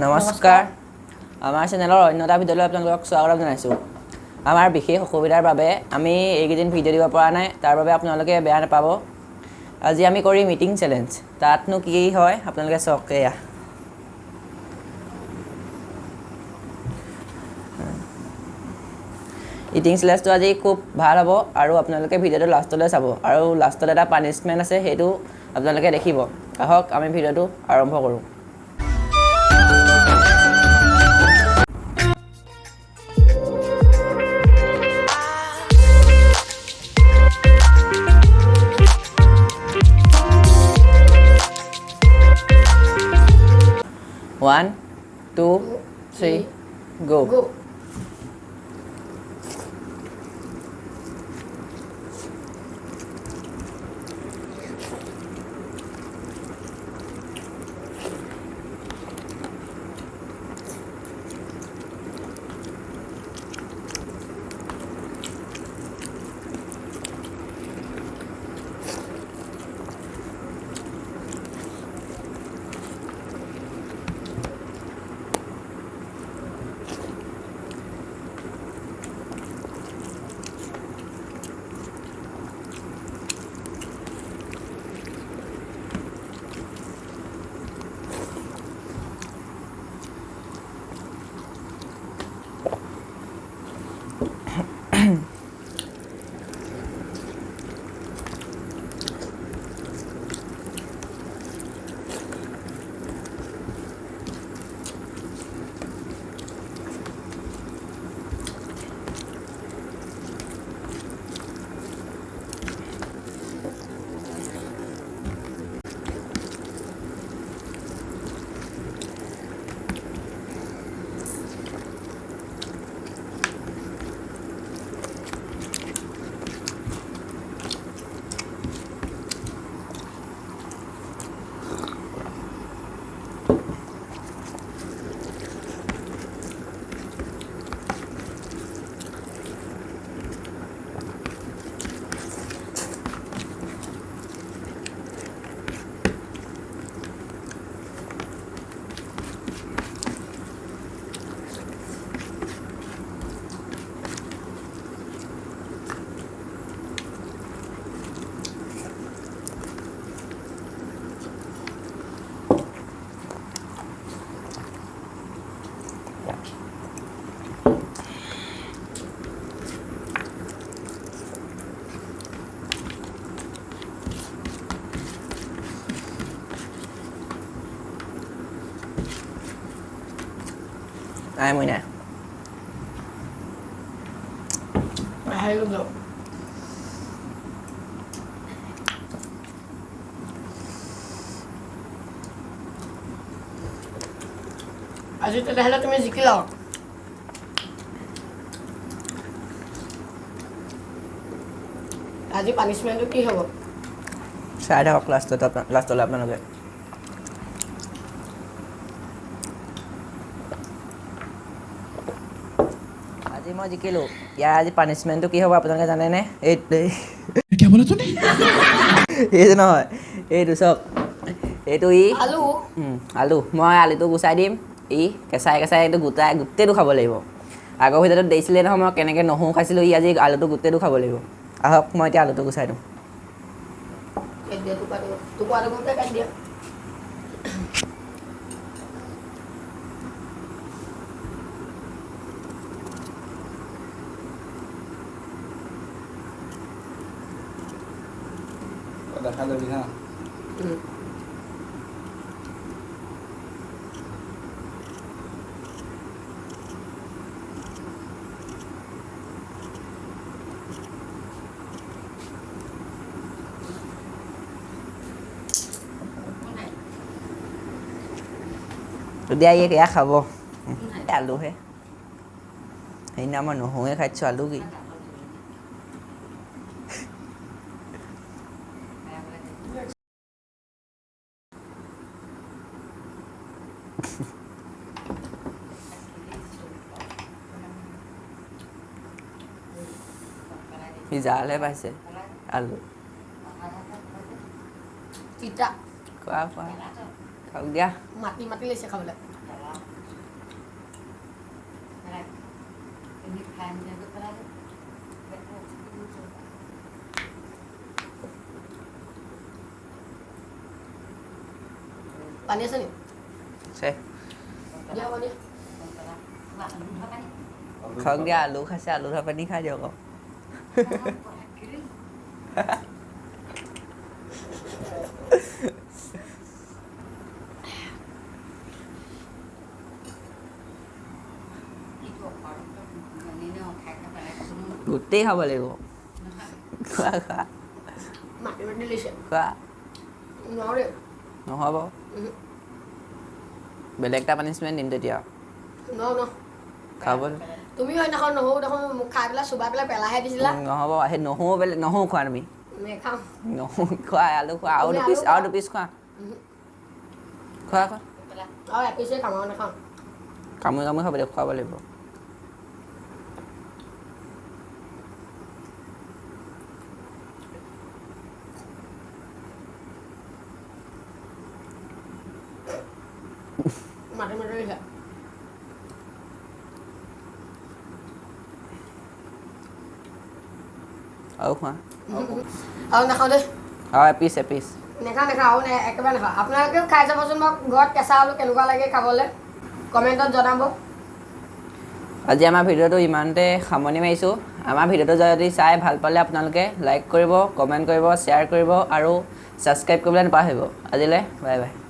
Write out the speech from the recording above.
নমস্কাৰ আমাৰ চেনেলৰ অন্য এটা ভিডিঅ'লৈ আপোনালোকক স্বাগতম জনাইছোঁ আমাৰ বিশেষ অসুবিধাৰ বাবে আমি এইকেইদিন ভিডিঅ' দিব পৰা নাই তাৰ বাবে আপোনালোকে বেয়া নাপাব আজি আমি কৰিম ইটিং চেলেঞ্জ তাতনো কি হয় আপোনালোকে চাওক এয়া ইটিং চেলেঞ্জটো আজি খুব ভাল হ'ব আৰু আপোনালোকে ভিডিঅ'টো লাষ্টলৈ চাব আৰু লাষ্টত এটা পানিছমেণ্ট আছে সেইটো আপোনালোকে দেখিব আহক আমি ভিডিঅ'টো আৰম্ভ কৰোঁ One, two, three, go. Ai mùi nè Hai luôn rồi. আজি তেতিয়াহ'লে তুমি জিকিলা আজি পানিশমেন্টটো কি হ'ব চাই থাকক লাষ্টলৈ আপোনালোকে আজি মই জিকিলোঁ ইয়াৰ আজি পানিছমেণ্টটো কি হ'ব আপোনালোকে জানেনে এইটো নহয় এইটো চাওক এইটো আলু মই আলুটো গুচাই দিম কেঁচাই এইটো গোটেইটো খাব লাগিব আগৰ ভিডিঅ'টোত দেখিছিলে নহয় মই কেনেকৈ নহৰু খাইছিলোঁ আজি আলুটো গোটেইটো খাব লাগিব আহক মই এতিয়া আলুটো গুচাই দিওঁ দেখা যাবি হা dia এয়া খাব আলুহে সেইদিনা মই নহৰুৱে খাইছোঁ আলু কি সিজালে পাইছে আলু তিতা খোৱা খাওক দিয়া মাটি লৈছে খাবলৈ পানী আছে নি আছে দিয়া পানী খাওক দিয়া আলু খাইছে আলু ধৰা পানী খাই দিয়ক গোটেই খাব লাগিব খোৱা খোৱা মাটি মাটি লৈছে খোৱা নোৱাৰো দেই নহ'ব বেলেগ এটা পানিছমেণ্ট দিম তেতিয়া ন খাব তুমি সেইদিনাখন নহৰু দেখোন মোক খাই পেলাই চুবাই পেলাই পেলাইহে দিছিলা নহ'ব সেই নহৰু বেলেগ নহৰু খোৱা তুমি নেখাওঁ নহৰু খোৱা আলু খোৱা আৰু তুমি দুপিচ আলু আৰু দুপিচ খোৱা খোৱা খোৱা আৰু এপিচেই খাম আৰু নাখাওঁ কামুৰি কামুৰি খাব লাগিব খুৱাব লাগিব মাটি মাটি লৈছে আৰু খোৱা আৰু নাখাওঁ দেই আৰু এপিচ এপিচ নেখাওঁ আৰু একেবাৰে নাখাওঁ আপোনালোকেও খাই চাবচোন মোক ঘৰত কেঁচা আলু কেনেকুৱা লাগে খাবলৈ কমেণ্টত জনাব আজি আমাৰ ভিডিঅ'টো ইমানতে সামৰণি মাৰিছোঁ আমাৰ ভিডিঅ'টো যদি চাই ভাল পালে আপোনালোকে লাইক কৰিব কমেণ্ট কৰিব শ্বেয়াৰ কৰিব আৰু ছাবস্ক্ৰাইব কৰিবলৈ নাপাহৰিব আজিলৈ বাই বাই